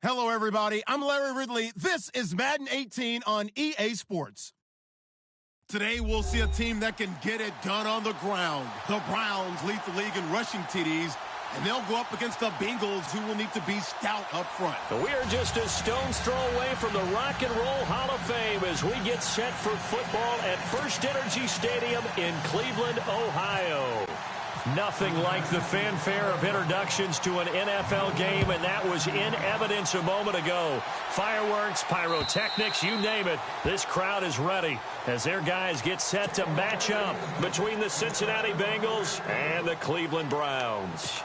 Hello, everybody. I'm Larry Ridley. This is Madden 18 on EA Sports. Today, we'll see a team that can get it done on the ground. The Browns lead the league in rushing TDs, and they'll go up against the Bengals, who will need to be stout up front. We're just a stone's throw away from the Rock and Roll Hall of Fame as we get set for football at First Energy Stadium in Cleveland, Ohio. Nothing like the fanfare of introductions to an NFL game, and that was in evidence a moment ago. Fireworks, pyrotechnics, you name it. This crowd is ready as their guys get set to match up between the Cincinnati Bengals and the Cleveland Browns.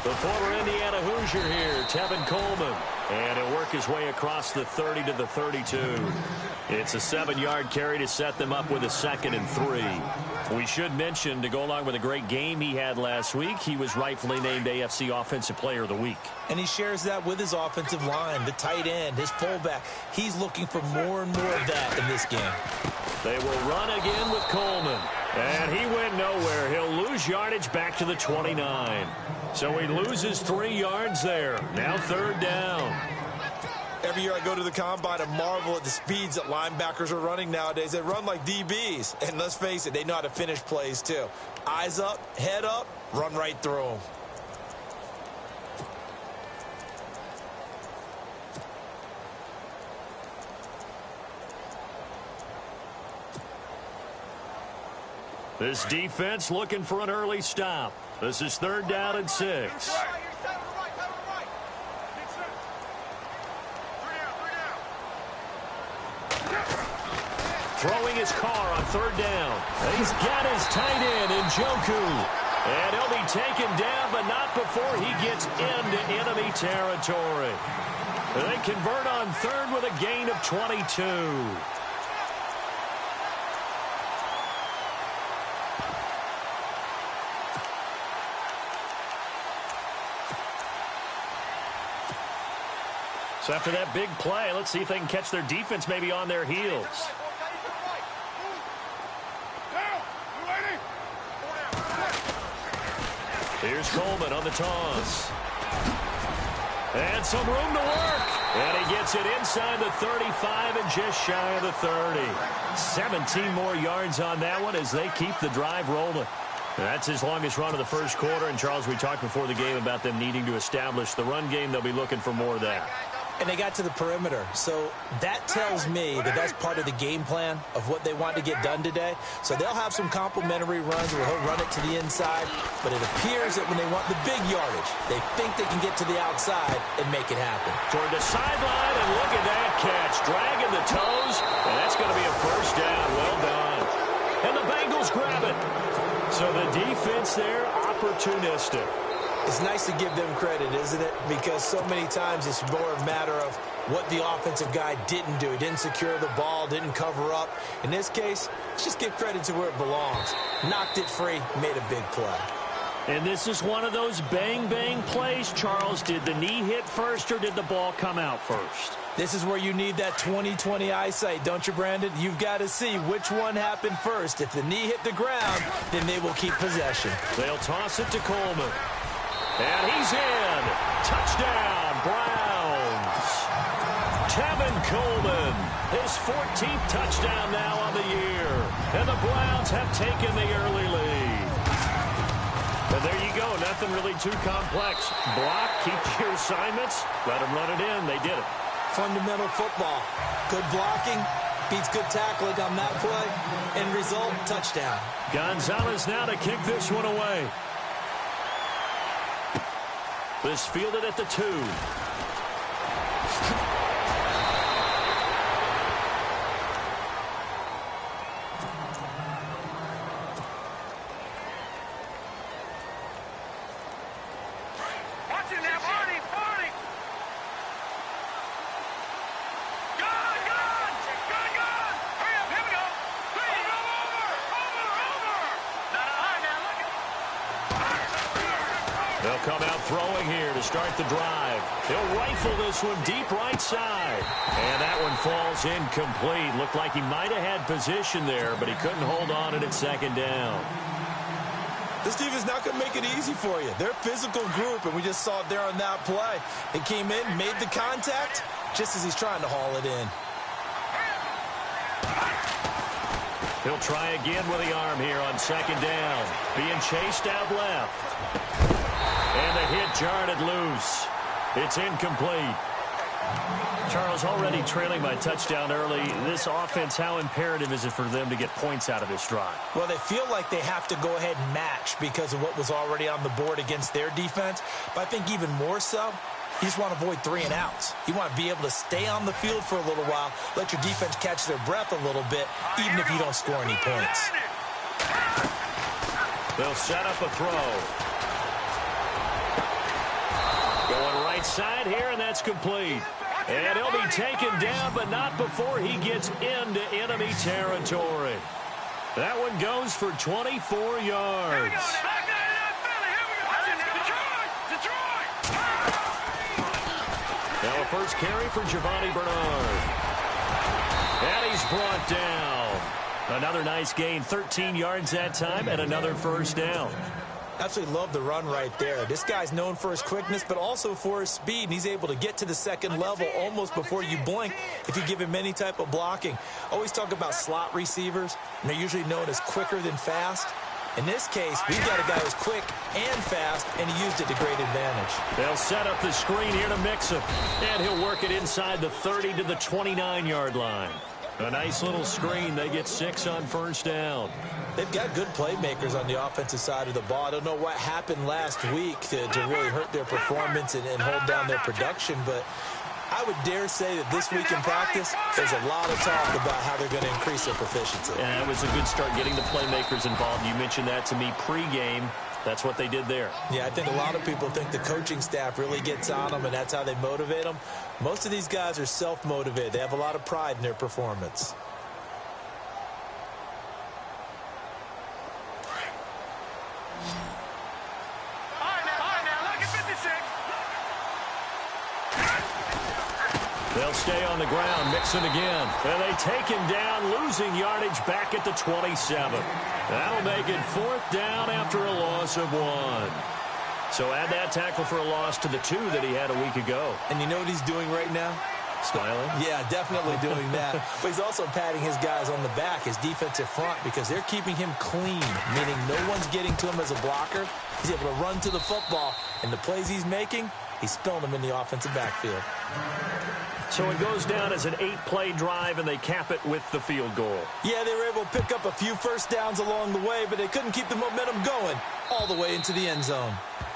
The former Indiana Hoosier here, Tevin Coleman. And he'll work his way across the 30 to the 32. It's a 7-yard carry to set them up with a 2nd and 3. We should mention, to go along with a great game he had last week, he was rightfully named AFC Offensive Player of the Week. And he shares that with his offensive line, the tight end, his fullback. He's looking for more and more of that in this game. They will run again with Coleman. And he went nowhere. He'll lose yardage back to the 29. So he loses 3 yards there. Now 3rd down. Every year I go to the combine and marvel at the speeds that linebackers are running nowadays. They run like DBs. And let's face it, they know how to finish plays too. Eyes up, head up, run right through them. This defense looking for an early stop. This is 3rd down and 6. Throwing his car on 3rd down. He's got his tight end in Njoku. And he'll be taken down, but not before he gets into enemy territory. They convert on 3rd with a gain of 22. So after that big play, let's see if they can catch their defense maybe on their heels. Here's Coleman on the toss. And some room to work. And he gets it inside the 35 and just shy of the 30. 17 more yards on that one as they keep the drive rolling. That's his longest run of the first quarter. And, Charles, we talked before the game about them needing to establish the run game. They'll be looking for more of that. And they got to the perimeter. So that tells me that that's part of the game plan of what they want to get done today. So they'll have some complimentary runs where he'll run it to the inside. But it appears that when they want the big yardage, they think they can get to the outside and make it happen. Toward the sideline, and look at that catch. Dragging the toes, and that's going to be a 1st down. Well done. And the Bengals grab it. So the defense there, opportunistic. It's nice to give them credit, isn't it? Because so many times it's more a matter of what the offensive guy didn't do. He didn't secure the ball, didn't cover up. In this case, let's just give credit to where it belongs. Knocked it free, made a big play. And this is one of those bang-bang plays, Charles. Did the knee hit first or did the ball come out first? This is where you need that 20/20 eyesight, don't you, Brandon? You've got to see which one happened first. If the knee hit the ground, then they will keep possession. They'll toss it to Coleman. And he's in. Touchdown, Browns. Tevin Coleman, his 14th touchdown now on the year. And the Browns have taken the early lead. And there you go. Nothing really too complex. Block, keep your assignments, let them run it in. They did it. Fundamental football. Good blocking beats good tackling on that play. End result, touchdown. Gonzalez now to kick this one away. This fielded at the 2. come out throwing here to start the drive. He'll rifle this one deep right side. And that one falls incomplete. Looked like he might have had position there, but he couldn't hold on it at second down. This team is not going to make it easy for you. They're a physical group, and we just saw it there on that play. He came in, made the contact, just as he's trying to haul it in. He'll try again with the arm here on second down. Being chased out left. And the hit jarred it loose. It's incomplete. Charles, already trailing by touchdown early. This offense, how imperative is it for them to get points out of this drive? Well, they feel like they have to go ahead and match because of what was already on the board against their defense. But I think even more so, you just want to avoid 3 and outs. You want to be able to stay on the field for a little while, let your defense catch their breath a little bit, even if you don't score any points. They'll set up a throw. Going right side here, and that's complete. And he'll be taken down, but not before he gets into enemy territory. That one goes for 24 yards. Now a first carry for Giovanni Bernard. And he's brought down. Another nice gain, 13 yards that time, and another first down. Absolutely love the run right there. This guy's known for his quickness, but also for his speed, and he's able to get to the second level almost before you blink if you give him any type of blocking. Always talk about slot receivers, and they're usually known as quicker than fast. In this case, we've got a guy who's quick and fast, and he used it to great advantage. They'll set up the screen here to mix him, and he'll work it inside the 30 to the 29-yard line. A nice little screen. They get 6 on first down. They've got good playmakers on the offensive side of the ball. I don't know what happened last week to really hurt their performance and hold down their production, but I would dare say that this week in practice, there's a lot of talk about how they're going to increase their proficiency. And it was a good start getting the playmakers involved. You mentioned that to me pregame. That's what they did there. Yeah, I think a lot of people think the coaching staff really gets on them, and that's how they motivate them. Most of these guys are self-motivated. They have a lot of pride in their performance. They'll stay on the ground, mix it again. And they take him down, losing yardage back at the 27. That'll make it 4th down after a loss of 1. So add that tackle for a loss to the 2 that he had a week ago. And you know what he's doing right now? Smiling? Yeah, definitely doing that. But he's also patting his guys on the back, his defensive front, because they're keeping him clean, meaning no one's getting to him as a blocker. He's able to run to the football, and the plays he's making, he's spilling them in the offensive backfield. So it goes down as an 8-play drive, and they cap it with the field goal. Yeah, they were able to pick up a few first downs along the way, but they couldn't keep the momentum going all the way into the end zone.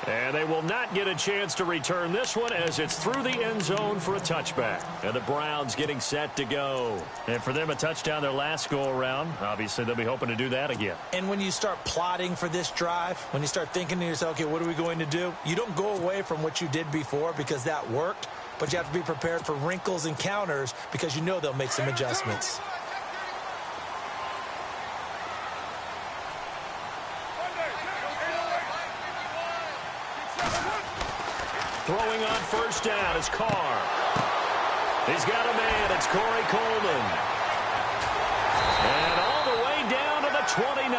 And they will not get a chance to return this one as it's through the end zone for a touchback. And the Browns getting set to go. And for them, a touchdown their last go-around. Obviously, they'll be hoping to do that again. And when you start plotting for this drive, when you start thinking to yourself, okay, what are we going to do? You don't go away from what you did before because that worked, but you have to be prepared for wrinkles and counters because you know they'll make some adjustments. Throwing on first down is Carr. He's got a man. It's Corey Coleman. And all the way down to the 29.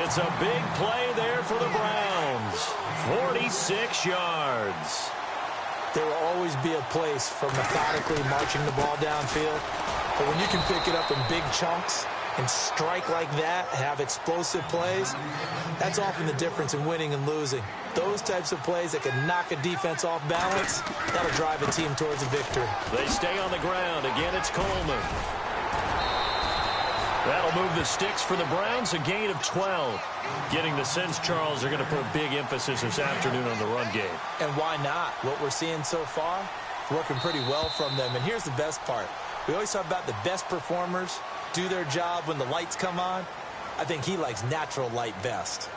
It's a big play there for the Browns. 46 yards. There will always be a place for methodically marching the ball downfield. But when you can pick it up in big chunks and strike like that, have explosive plays, that's often the difference in winning and losing. Those types of plays that can knock a defense off balance, that'll drive a team towards a victory. They stay on the ground. Again, it's Coleman. That'll move the sticks for the Browns, a gain of 12. Getting the sense, Charles, they're going to put a big emphasis this afternoon on the run game. And why not? What we're seeing so far, working pretty well from them. And here's the best part. We always talk about the best performers do their job when the lights come on. I think he likes natural light best.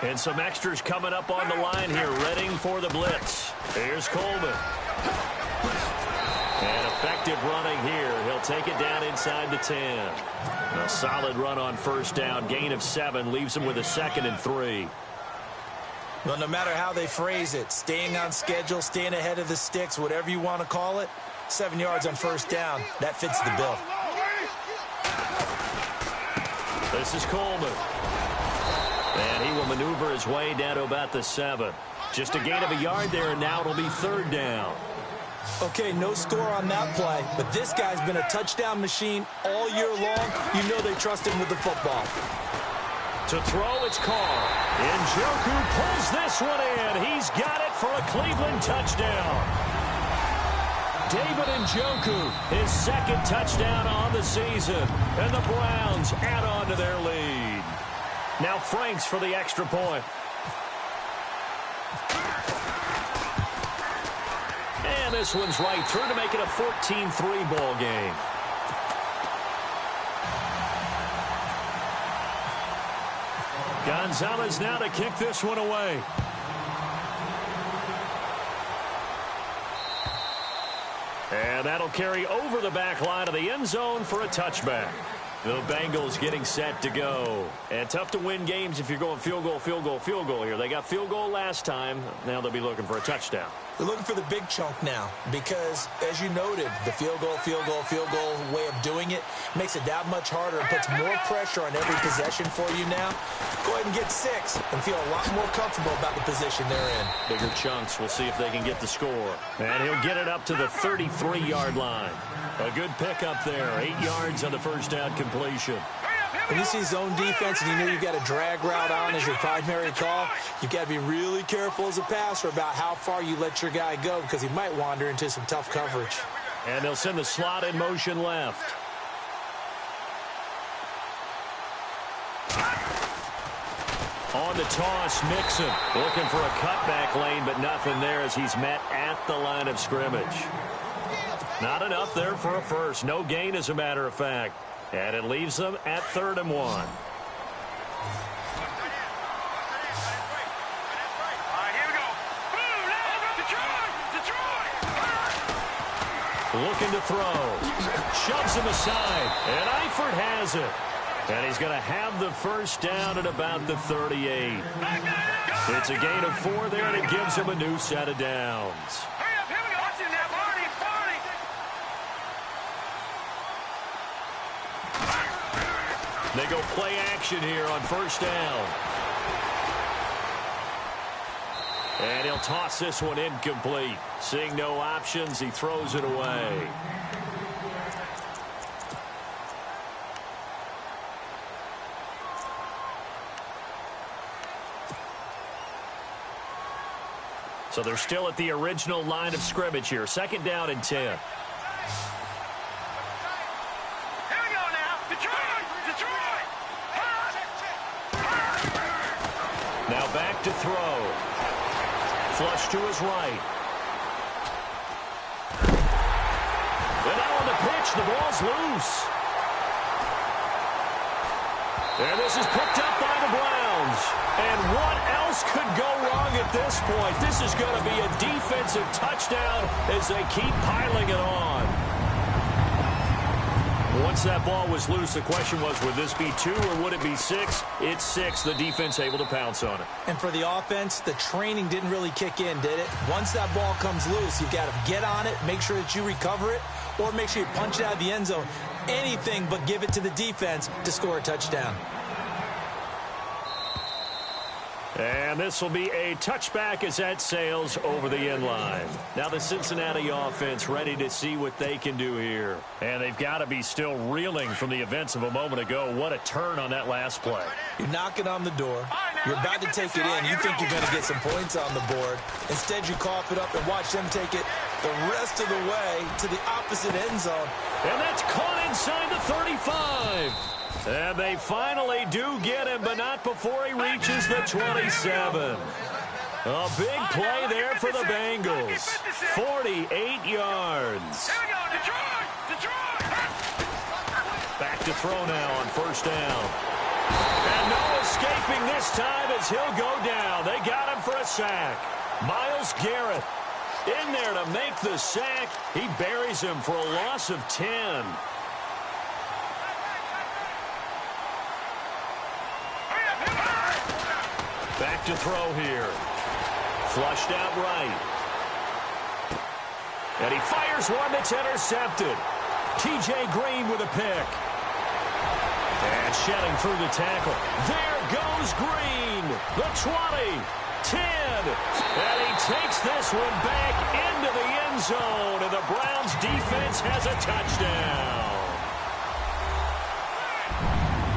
And some extras coming up on the line here, readying for the blitz. Here's Coleman. And effective running here. He'll take it down inside the 10. A solid run on first down. Gain of 7 leaves him with a 2nd and 3. Well, no matter how they phrase it, staying on schedule, staying ahead of the sticks, whatever you want to call it, 7 yards on first down, that fits the bill. This is Coleman. And he will maneuver his way down to about the 7. Just a gain of a yard there, and now it'll be 3rd down. Okay, no score on that play, but this guy's been a touchdown machine all year long. You know they trust him with the football. To throw, it's Carr. Njoku pulls this one in. He's got it for a Cleveland touchdown. David Njoku, his 2nd touchdown on the season. And the Browns add on to their lead. Now Franks for the extra point. And this one's right through to make it a 14-3 ball game. Gonzalez now to kick this one away. And that'll carry over the back line of the end zone for a touchback. The Bengals getting set to go. And tough to win games if you're going field goal, field goal, field goal here. They got field goal last time. Now they'll be looking for a touchdown. They're looking for the big chunk now because, as you noted, the field goal way of doing it makes it that much harder and puts more pressure on every possession for you now. Go ahead and get 6 and feel a lot more comfortable about the position they're in. Bigger chunks. We'll see if they can get the score. And he'll get it up to the 33-yard line. A good pickup there. 8 yards on the first down completion. When you see zone defense and you know you've got a drag route on as your primary call, you've got to be really careful as a passer about how far you let your guy go because he might wander into some tough coverage. And they'll send the slot in motion left. On the toss, Mixon looking for a cutback lane, but nothing there as he's met at the line of scrimmage. Not enough there for a first. No gain, as a matter of fact. And it leaves them at 3rd and 1. Looking to throw. Shoves him aside. And Eifert has it. And he's going to have the first down at about the 38. It's a gain of 4 there, and it gives him a new set of downs. They go play action here on first down. And he'll toss this one incomplete. Seeing no options, he throws it away. So they're still at the original line of scrimmage here. 2nd down and 10. Now back to throw. Flush to his right. And now on the pitch, the ball's loose. And this is picked up by the Browns. And what else could go wrong at this point? This is going to be a defensive touchdown as they keep piling it on. Once that ball was loose, the question was, would this be 2 or would it be 6? It's 6. The defense able to pounce on it. And for the offense, the training didn't really kick in, did it? Once that ball comes loose, you've got to get on it, make sure that you recover it, or make sure you punch it out of the end zone. Anything but give it to the defense to score a touchdown. And this will be a touchback as that sails over the end line. Now the Cincinnati offense ready to see what they can do here. And they've got to be still reeling from the events of a moment ago. What a turn on that last play. You're knocking on the door. You're about to take it in. You think you're going to get some points on the board. Instead, you cough it up and watch them take it the rest of the way to the opposite end zone. And that's caught inside the 35. And they finally do get him, but not before he reaches the 27. A big play there for the Bengals. 48 yards. Back to throw now on first down. And no escaping this time as he'll go down. They got him for a sack. Myles Garrett in there to make the sack. He buries him for a loss of 10. Back to throw here. Flushed out right. And he fires one that's intercepted. T.J. Green with a pick. And shedding through the tackle. There goes Green. The 20, 10. And he takes this one back into the end zone. And the Browns defense has a touchdown.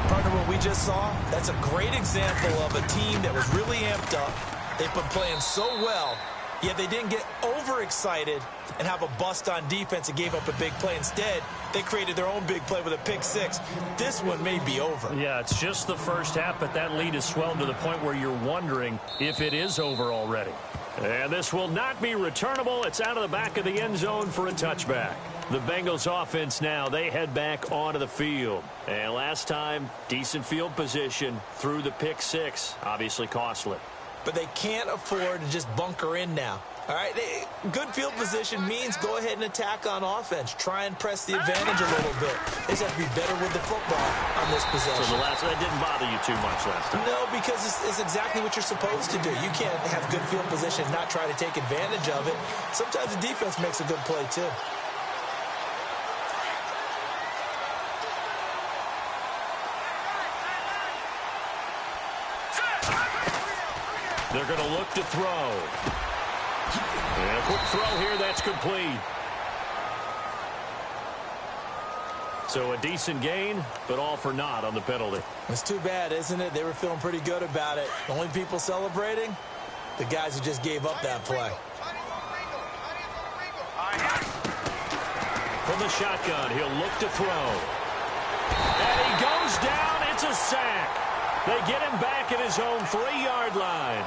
Partner, what we just saw, that's a great example of a team that was really amped up. They've been playing so well, yet they didn't get overexcited and have a bust on defense and gave up a big play. Instead, they created their own big play with a pick six. This one may be over. Yeah, it's just the first half, but that lead has swelled to the point where you're wondering if it is over already. And this will not be returnable. It's out of the back of the end zone for a touchback. The Bengals offense now, they head back onto the field. And last time, decent field position through the pick six. Obviously costly. But they can't afford to just bunker in now. All right, good field position means go ahead and attack on offense. Try and press the advantage a little bit. They just have to be better with the football on this possession. So that didn't bother you too much last time? No, because it's exactly what you're supposed to do. You can't have good field position and not try to take advantage of it. Sometimes the defense makes a good play, too. They're going to look to throw. And a quick throw here, that's complete. So a decent gain, but all for naught on the penalty. It's too bad, isn't it? They were feeling pretty good about it. The only people celebrating, the guys who just gave up that play. From the shotgun, he'll look to throw. And he goes down. It's a sack. They get him back at his own 3-yard line.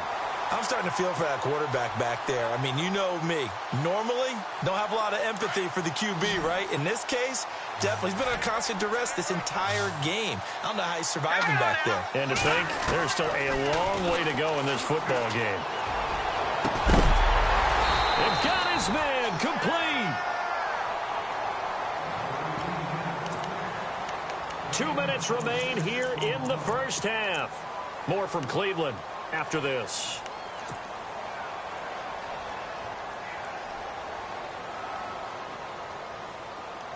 I'm starting to feel for that quarterback back there. I mean, you know me. Normally, don't have a lot of empathy for the QB, right? In this case, definitely. He's been under constant duress this entire game. I don't know how he's surviving back there. And to think, there's still a long way to go in this football game. They've got his man complete. 2 minutes remain here in the first half. More from Cleveland after this.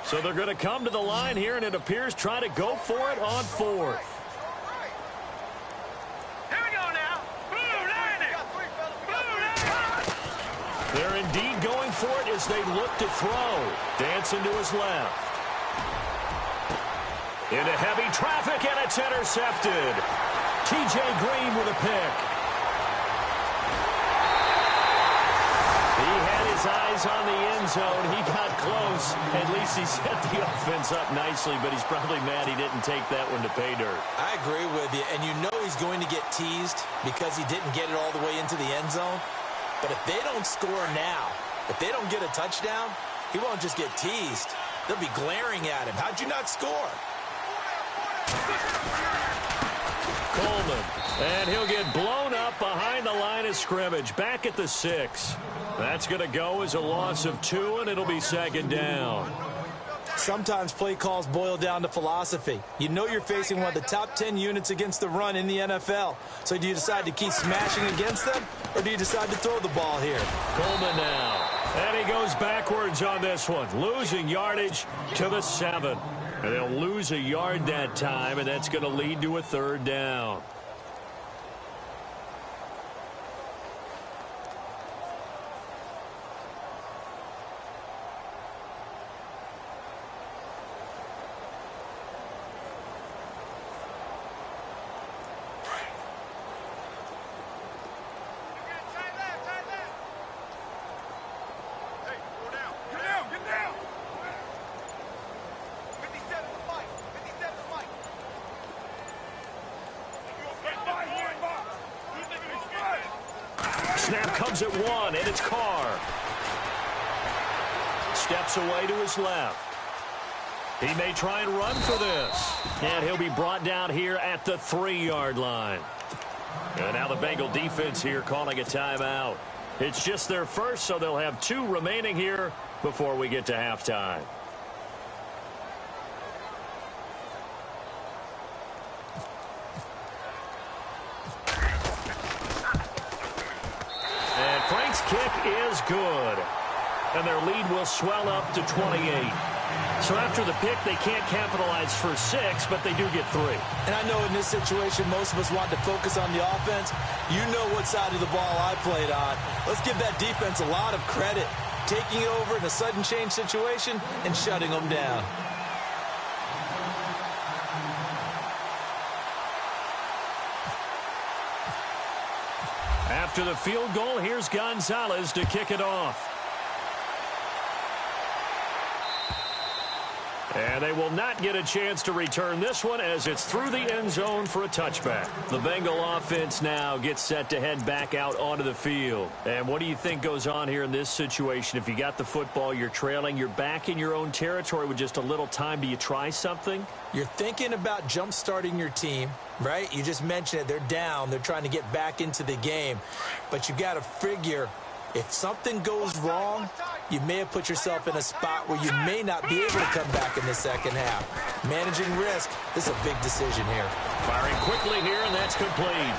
So they're going to come to the line here, and it appears try to go for it on fourth. Here we go now. They're indeed going for it as they look to throw. Dancing to his left. Into heavy traffic, and it's intercepted. T.J. Green with a pick. He had his eyes on the end zone. He got close. At least he set the offense up nicely, but he's probably mad he didn't take that one to pay dirt. I agree with you, and you know he's going to get teased because he didn't get it all the way into the end zone. But if they don't score now, if they don't get a touchdown, he won't just get teased. They'll be glaring at him. How'd you not score? Coleman, and he'll get blown up behind the line of scrimmage, back at the 6. That's going to go as a loss of 2, and it'll be second down. Sometimes play calls boil down to philosophy. You know you're facing one of the top 10 units against the run in the NFL. So do you decide to keep smashing against them, or do you decide to throw the ball here? Coleman now, and he goes backwards on this one, losing yardage to the 7. And they'll lose a yard that time, and that's going to lead to a third down. Snap comes at 1, and it's Carr. Steps away to his left. He may try and run for this. And he'll be brought down here at the 3-yard line. And now the Bengal defense here calling a timeout. It's just their first, so they'll have 2 remaining here before we get to halftime. And Frank's kick is good. And their lead will swell up to 28. So after the pick, they can't capitalize for 6, but they do get 3. And I know in this situation, most of us want to focus on the offense. You know what side of the ball I played on. Let's give that defense a lot of credit. Taking over in a sudden change situation and shutting them down. After the field goal, here's Gonzalez to kick it off. And they will not get a chance to return this one as it's through the end zone for a touchback. The Bengal offense now gets set to head back out onto the field. And what do you think goes on here in this situation? If you got the football, you're trailing, you're back in your own territory with just a little time. Do you try something? You're thinking about jump-starting your team, right? You just mentioned it. They're down. They're trying to get back into the game. But you got to figure if something goes wrong, you may have put yourself in a spot where you may not be able to come back in the second half. Managing risk, this is a big decision here. Firing quickly here, and that's complete.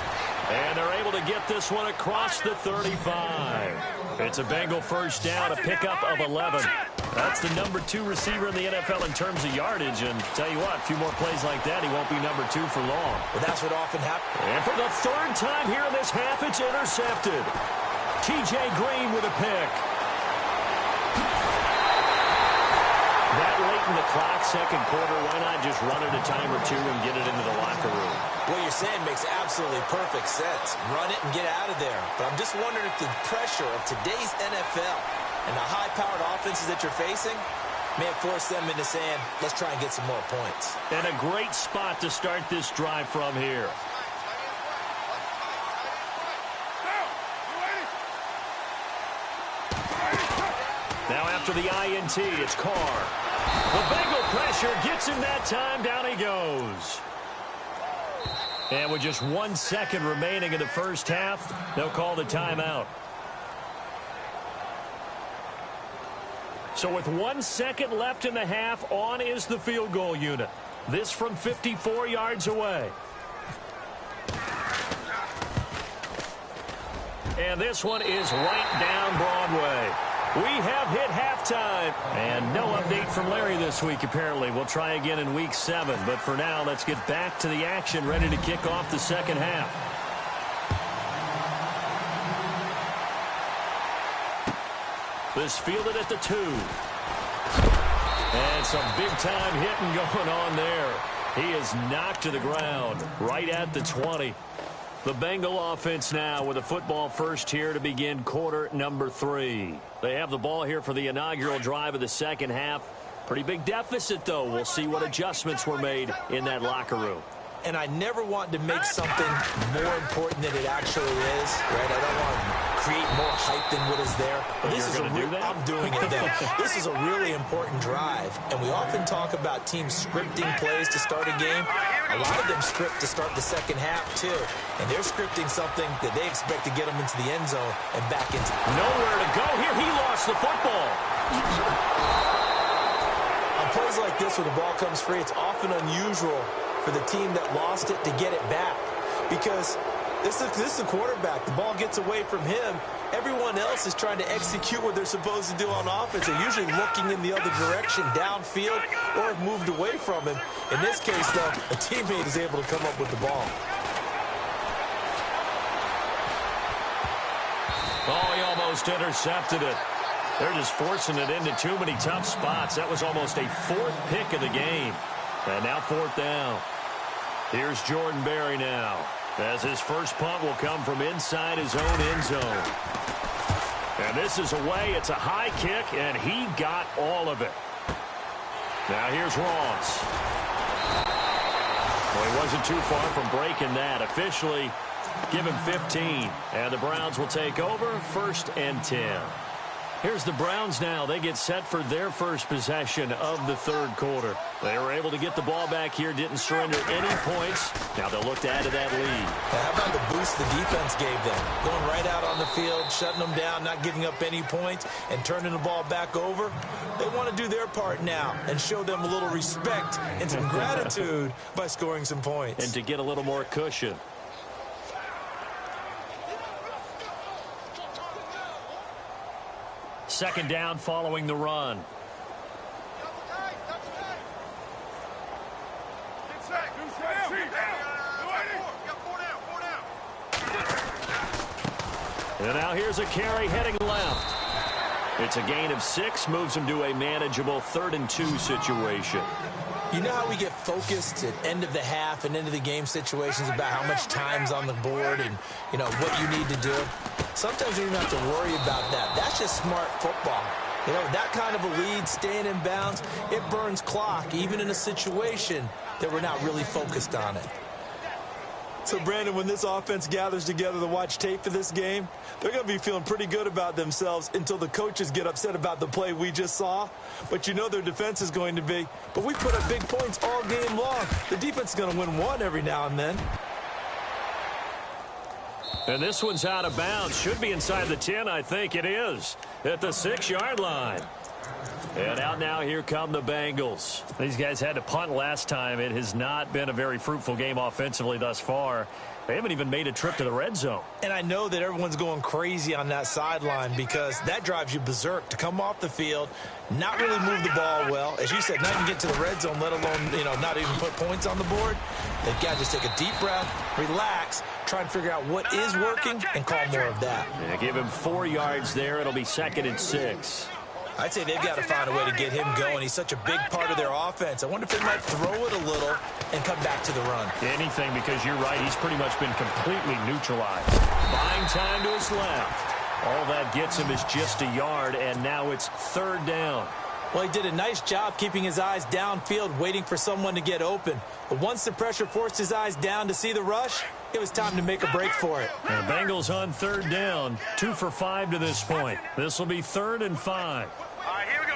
And they're able to get this one across the 35. It's a Bengal first down, a pickup of 11. That's the number 2 receiver in the NFL in terms of yardage. And tell you what, a few more plays like that, he won't be number 2 for long. Well, that's what often happens. And for the 3rd time here in this half, it's intercepted. T.J. Green with a pick. That late in the clock, second quarter, why not just run it a time or 2 and get it into the locker room? What you're saying makes absolutely perfect sense. Run it and get out of there. But I'm just wondering if the pressure of today's NFL and the high-powered offenses that you're facing may have forced them into saying, let's try and get some more points. And a great spot to start this drive from here. Now after the INT, it's Carr. The Bengal pressure gets him that time. Down he goes. And with just 1 second remaining in the first half, they'll call the timeout. So with 1 second left in the half, on is the field goal unit. This from 54 yards away. And this one is right down Broadway. We have hit halftime. And no update from Larry this week, apparently. We'll try again in week 7. But for now, let's get back to the action, ready to kick off the second half. This fielded at the 2. And some big-time hitting going on there. He is knocked to the ground right at the 20. The Bengal offense now with a football first here to begin quarter number 3. They have the ball here for the inaugural drive of the second half. Pretty big deficit, though. We'll see what adjustments were made in that locker room. And I never want to make something more important than it actually is, right? I don't want to create more hype than what is there. But this is I'm doing it, though. This is a really important drive. And we often talk about teams scripting plays to start a game. A lot of them script to start the second half, too. And they're scripting something that they expect to get them into the end zone and back into. Nowhere to go here. He lost the football. On plays like this where the ball comes free, it's often unusual for the team that lost it to get it back. Because this is the quarterback. The ball gets away from him. Everyone else is trying to execute what they're supposed to do on offense. They're usually looking in the other direction, downfield, or have moved away from him. In this case, though, a teammate is able to come up with the ball. Oh, he almost intercepted it. They're just forcing it into too many tough spots. That was almost a 4th pick of the game. And now 4th down. Here's Jordan Berry now, as his first punt will come from inside his own end zone. And this is away. It's a high kick, and he got all of it. Now here's Ross. Well, he wasn't too far from breaking that. Officially, give him 15. And the Browns will take over 1st and 10. Here's the Browns now. They get set for their first possession of the third quarter. They were able to get the ball back here, didn't surrender any points. Now they'll look to add to that lead. How about the boost the defense gave them? Going right out on the field, shutting them down, not giving up any points, and turning the ball back over. They want to do their part now and show them a little respect and some gratitude by scoring some points. And to get a little more cushion. Second down following the run. And now here's a carry heading left. It's a gain of 6, moves him to a manageable 3rd and 2 situation. You know how we get focused at end of the half and into the game situations about how much time's on the board and, you know, what you need to do? Sometimes you don't have to worry about that. That's just smart football. You know, that kind of a lead, staying in bounds, it burns clock, even in a situation that we're not really focused on it. So, Brandon, when this offense gathers together to watch tape for this game, they're going to be feeling pretty good about themselves until the coaches get upset about the play we just saw. But you know their defense is going to be. But we put up big points all game long. The defense is going to win one every now and then. And this one's out of bounds. Should be inside the 10, I think it is. At the 6-yard line. And out now, here come the Bengals. These guys had to punt last time. It has not been a very fruitful game offensively thus far. They haven't even made a trip to the red zone. And I know that everyone's going crazy on that sideline because that drives you berserk to come off the field, not really move the ball well. As you said, not even get to the red zone, let alone, you know, not even put points on the board. They've got to just take a deep breath, relax, try and figure out what is working, and call more of that. Yeah, give him 4 yards there. It'll be 2nd and 6. I'd say they've got to find a way to get him going. He's such a big part of their offense. I wonder if they might throw it a little and come back to the run. Anything, because you're right. He's pretty much been completely neutralized. Buying time to his left. All that gets him is just a yard, and now it's 3rd down. Well, he did a nice job keeping his eyes downfield, waiting for someone to get open. But once the pressure forced his eyes down to see the rush, it was time to make a break for it. The Bengals on 3rd down, 2 for 5 to this point. This will be 3rd and 5. All right, here we go.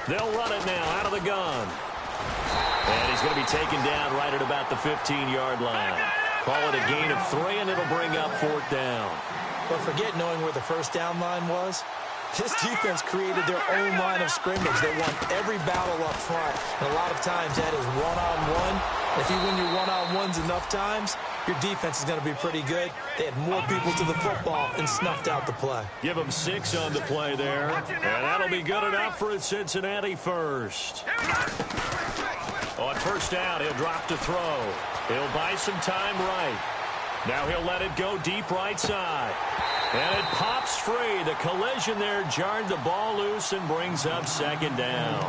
They'll run it now out of the gun. And he's going to be taken down right at about the 15-yard line. Call it a gain of 3, and it'll bring up 4th down. But forget knowing where the first down line was. This defense created their own line of scrimmage. They won every battle up front. And a lot of times that is one-on-one. If you win your one-on-ones enough times, your defense is going to be pretty good. They had more people to the football and snuffed out the play. Give them 6 on the play there. And that'll be good enough for Cincinnati first. On 1st down, he'll drop to throw. He'll buy some time right. Now he'll let it go deep right side. And it pops free. The collision there jarred the ball loose and brings up 2nd down.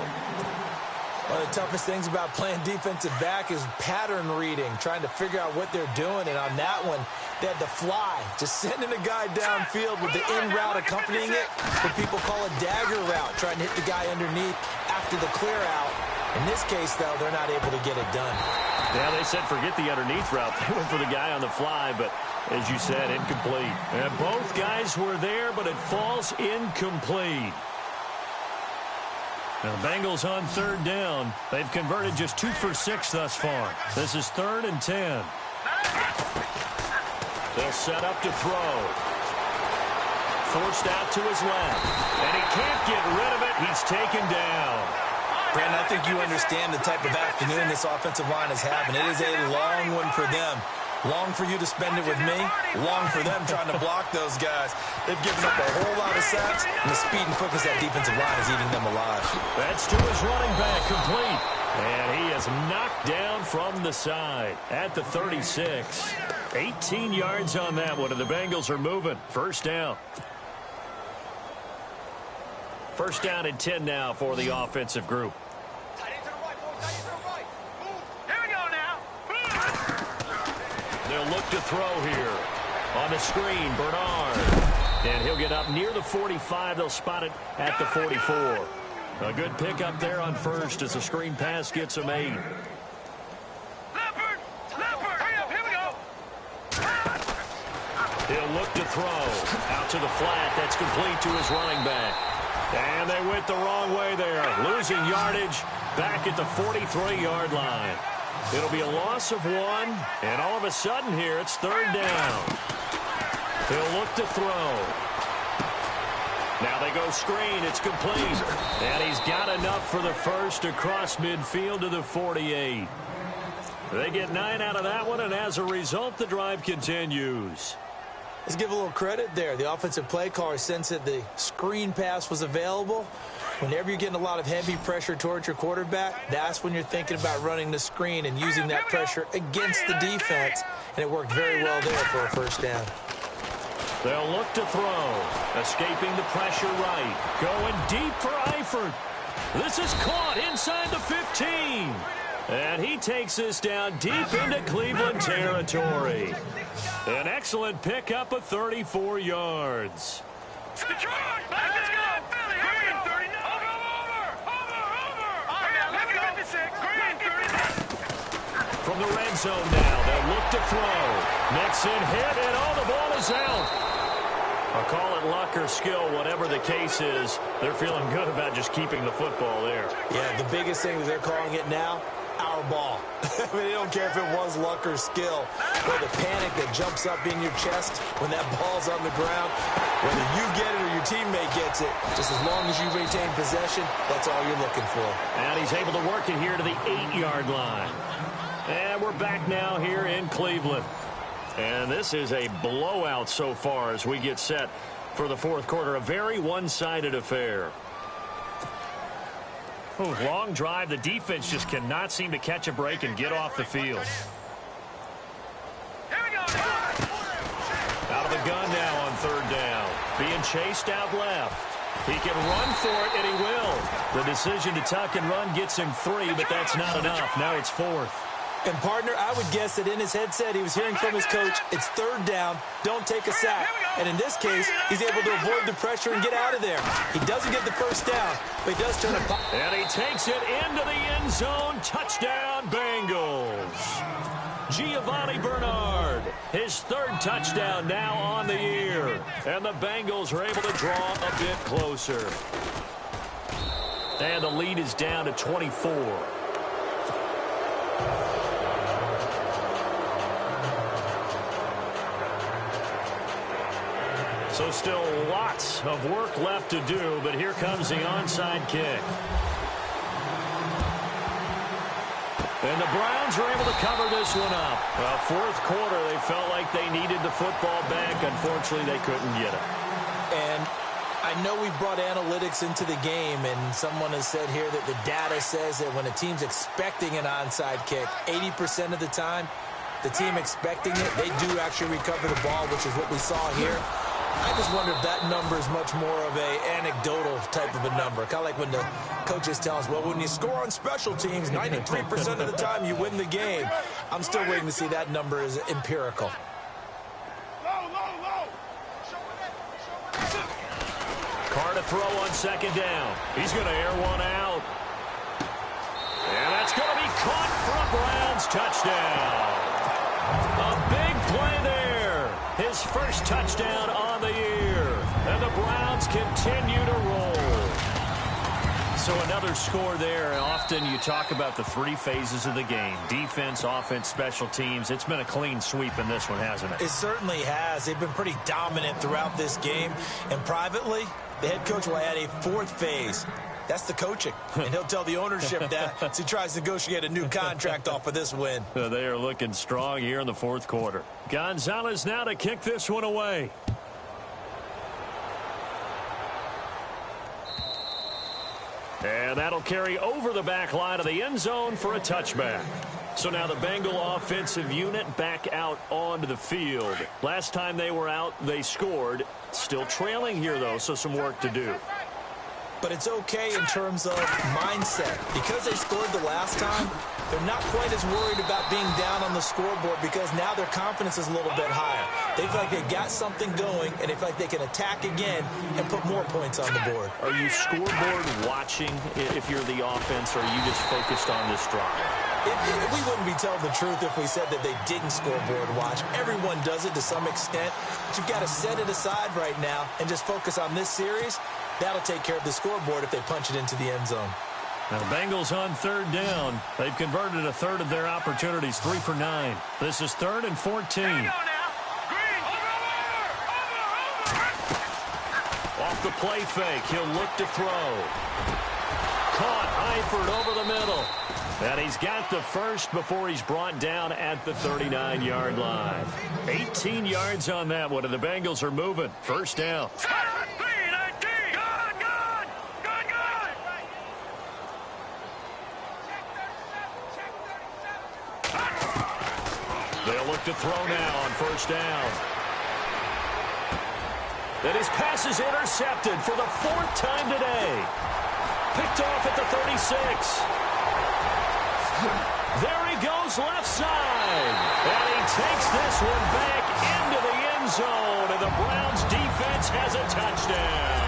One of the toughest things about playing defensive back is pattern reading, trying to figure out what they're doing. And on that one, they had to fly, just sending a guy downfield with the in route accompanying it. What people call a dagger route, trying to hit the guy underneath after the clear out. In this case, though, they're not able to get it done. Yeah, they said forget the underneath route. They went for the guy on the fly, but as you said, incomplete. And both guys were there, but it falls incomplete. Now, the Bengals on 3rd down. They've converted just 2 for 6 thus far. This is 3rd and 10. They'll set up to throw. Forced out to his left. And he can't get rid of it. He's taken down. Brandon, I think you understand the type of afternoon this offensive line is having. It is a long one for them. Long for you to spend it with me. Long for them trying to block those guys. They've given up a whole lot of sacks, and the speed and quickness of that defensive line is eating them alive. That's to his running back, complete. And he is knocked down from the side at the 36. 18 yards on that one, and the Bengals are moving. 1st down. 1st down and 10 now for the offensive group. Here we go now. They'll look to throw here. On the screen, Bernard. And he'll get up near the 45. They'll spot it at the 44. A good pickup there on 1st as the screen pass gets him 8. Leopard, hurry up, here we go. He'll look to throw. Out to the flat. That's complete to his running back. And they went the wrong way there. Losing yardage back at the 43-yard line. It'll be a loss of 1. And all of a sudden here, it's 3rd down. He'll look to throw. Now they go screen. It's complete. And he's got enough for the first across midfield to the 48. They get 9 out of that one, and as a result, the drive continues. Let's give a little credit there. The offensive play caller sensed that the screen pass was available. Whenever you're getting a lot of heavy pressure towards your quarterback, that's when you're thinking about running the screen and using that pressure against the defense. And it worked very well there for a first down. They'll look to throw. Escaping the pressure right. Going deep for Eifert. This is caught inside the 15. And he takes this down deep into Cleveland territory. An excellent pickup of 34 yards. Detroit, let's go. Philly, Green 39. Over. All right, now, let's go. 56. Green 39. From the red zone now, they'll look to throw. Nixon hit, and the ball is out. I'll call it luck or skill, whatever the case is. They're feeling good about just keeping the football there. Yeah, the biggest thing that they're calling it now, our ball. I mean, they don't care if it was luck or skill. Or the panic that jumps up in your chest when that ball's on the ground. Whether you get it or your teammate gets it, just as long as you retain possession, that's all you're looking for. And he's able to work it here to the 8-yard line. And we're back now here in Cleveland. And this is a blowout so far as we get set for the fourth quarter. A very one-sided affair. Ooh, long drive. The defense just cannot seem to catch a break and get off the field. Here we go. Out of the gun now on 3rd down. Being chased out left. He can run for it, and he will. The decision to tuck and run gets him 3, but that's not enough. Now it's 4th. And, partner, I would guess that in his headset he was hearing from his coach, it's 3rd down, don't take a sack. And in this case, he's able to avoid the pressure and get out of there. He doesn't get the first down, but he does turn a punt. And he takes it into the end zone. Touchdown, Bengals. Giovanni Bernard, his 3rd touchdown now on the year. And the Bengals are able to draw a bit closer. And the lead is down to 24. So still lots of work left to do, but here comes the onside kick. And the Browns are able to cover this one up. Well, fourth quarter, they felt like they needed the football back. Unfortunately, they couldn't get it. And I know we brought analytics into the game, and someone has said here that the data says that when a team's expecting an onside kick, 80% of the time, the team expecting it, they do actually recover the ball, which is what we saw here. I just wonder if that number is much more of a anecdotal type of a number. Kind of like when the coaches tell us, well, when you score on special teams, 93% of the time you win the game. I'm still waiting to see that number is empirical. Carr to throw on 2nd down. He's going to air one out. And that's going to be caught for a Browns touchdown. A big play there. His first touchdown on the year. And the Browns continue to roll. So another score there. And often you talk about the 3 phases of the game. Defense, offense, special teams. It's been a clean sweep in this one, hasn't it? It certainly has. They've been pretty dominant throughout this game. And privately, the head coach will add a 4th phase. That's the coaching. And he'll tell the ownership that as he tries to negotiate a new contract off of this win. They are looking strong here in the fourth quarter. Gonzalez now to kick this one away. And that'll carry over the back line of the end zone for a touchback. So now the Bengal offensive unit back out onto the field. Last time they were out, they scored. Still trailing here, though, so some work to do. But it's okay in terms of mindset. Because they scored the last time, they're not quite as worried about being down on the scoreboard because now their confidence is a little bit higher. They feel like they've got something going, and they feel like they can attack again and put more points on the board. Are you scoreboard watching if you're the offense, or are you just focused on this drive? We wouldn't be telling the truth if we said that they didn't scoreboard watch. Everyone does it to some extent. But you've got to set it aside right now and just focus on this series. That'll take care of the scoreboard if they punch it into the end zone. Now, the Bengals on third down. They've converted a third of their opportunities, 3 for 9. This is 3rd and 14. Off the play fake, he'll look to throw. Caught, Eifert over the middle. And he's got the first before he's brought down at the 39-yard line. 18 yards on that one, and the Bengals are moving. First down. They'll look to throw now on first down. And his pass is intercepted for the 4th time today. Picked off at the 36. There he goes left side. And he takes this one back into the end zone. And the Browns defense has a touchdown.